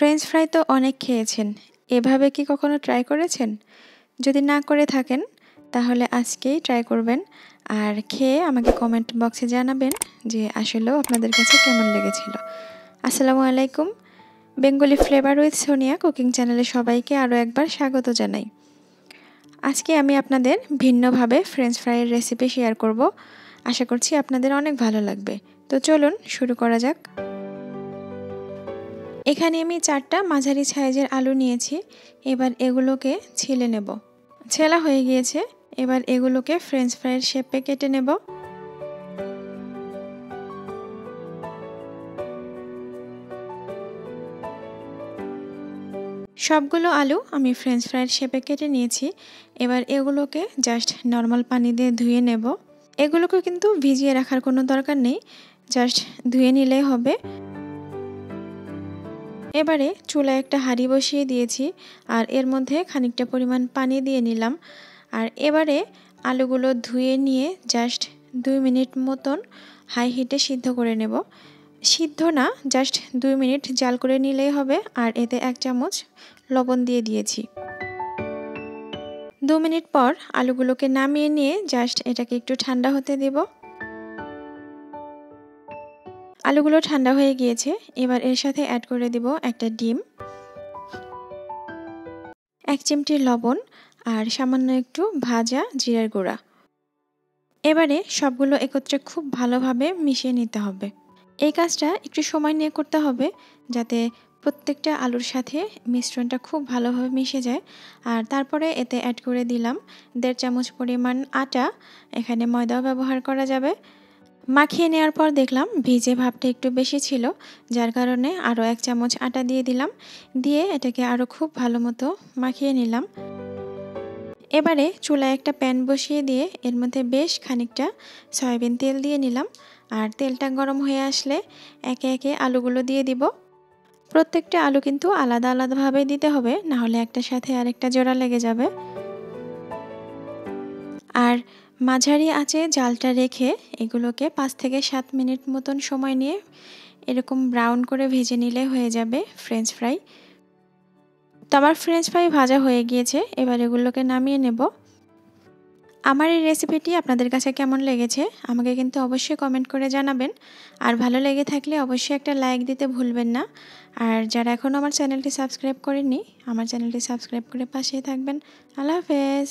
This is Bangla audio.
ফ্রেঞ্চ ফ্রাই তো অনেক খেয়েছেন, এভাবে কি কখনো ট্রাই করেছেন? যদি না করে থাকেন তাহলে আজকেই ট্রাই করবেন আর খেয়ে আমাকে কমেন্ট বক্সে জানাবেন যে আসলেও আপনাদের কাছে কেমন লেগেছিল। আসসালামু আলাইকুম, Bengali flavour with Sonia cooking চ্যানেলে সবাইকে আরও একবার স্বাগত জানাই। আজকে আমি আপনাদের ভিন্নভাবে ফ্রেঞ্চ ফ্রাইয়ের রেসিপি শেয়ার করব। আশা করছি আপনাদের অনেক ভালো লাগবে। তো চলুন শুরু করা যাক। এখানে আমি 4টা মাঝারি সাইজের আলু নিয়েছি। এবার এগুলোকে ছিলে নেব। ছেলা হয়ে গিয়েছে, এবার এগুলোকে ফ্রেঞ্চ ফ্রাইয়ের শেপে কেটে নেব। সবগুলো আলু আমি ফ্রেঞ্চ ফ্রাইয়ের শেপে কেটে নিয়েছি। এবার এগুলোকে জাস্ট নর্মাল পানি দিয়ে ধুয়ে নেব। এগুলোকে কিন্তু ভিজিয়ে রাখার কোনো দরকার নেই, জাস্ট ধুয়ে নিলেই হবে। এবারে চুলায় একটা হাঁড়ি বসিয়ে দিয়েছি আর এর মধ্যে খানিকটা পরিমাণ পানি দিয়ে নিলাম। আর এবারে আলুগুলো ধুয়ে নিয়ে জাস্ট 2 মিনিট মতন হাই হিটে সিদ্ধ করে নেব। সিদ্ধ না, জাস্ট 2 মিনিট জাল করে নিলেই হবে। আর এতে 1 চামচ লবণ দিয়ে দিয়েছি। 2 মিনিট পর আলুগুলোকে নামিয়ে নিয়ে জাস্ট এটাকে একটু ঠান্ডা হতে দেব। আলুগুলো ঠান্ডা হয়ে গিয়েছে, এবার এর সাথে অ্যাড করে দেব একটা ডিম, 1 চিমটি লবণ আর সামান্য একটু ভাজা জিরার গুঁড়া। এবারে সবগুলো একত্রে খুব ভালোভাবে মিশিয়ে নিতে হবে। এই কাজটা একটু সময় নিয়ে করতে হবে যাতে প্রত্যেকটা আলুর সাথে মিশ্রণটা খুব ভালোভাবে মিশে যায়। আর তারপরে এতে অ্যাড করে দিলাম 1.5 চামচ পরিমাণ আটা, এখানে ময়দাও ব্যবহার করা যাবে। মাখিয়ে নেওয়ার পর দেখলাম ভিজে ভাবটা একটু বেশি ছিল, যার কারণে আরও 1 চামচ আটা দিয়ে দিলাম। দিয়ে এটাকে আরও খুব ভালো মতো মাখিয়ে নিলাম। এবারে চুলায় একটা প্যান বসিয়ে দিয়ে এর মধ্যে বেশ খানিকটা সয়াবিন তেল দিয়ে নিলাম। আর তেলটা গরম হয়ে আসলে একে একে আলুগুলো দিয়ে দিব। প্রত্যেকটা আলু কিন্তু আলাদা আলাদাভাবে দিতে হবে, না হলে একটার সাথে আরেকটা জোড়া লেগে যাবে। আর মাঝারি আঁচে জালটা রেখে এগুলোকে 5 থেকে 7 মিনিট মতন সময় নিয়ে এরকম ব্রাউন করে ভেজে নিলে হয়ে যাবে ফ্রেঞ্চ ফ্রাই। তো আমার ফ্রেঞ্চ ফ্রাই ভাজা হয়ে গিয়েছে, এবার এগুলোকে নামিয়ে নেব। আমার এই রেসিপিটি আপনাদের কাছে কেমন লেগেছে আমাকে কিন্তু অবশ্যই কমেন্ট করে জানাবেন। আর ভালো লেগে থাকলে অবশ্যই একটা লাইক দিতে ভুলবেন না। আর যারা এখনও আমার চ্যানেলটি সাবস্ক্রাইব করেননি, আমার চ্যানেলটি সাবস্ক্রাইব করে পাশেই থাকবেন। আল্লাহ হাফেজ।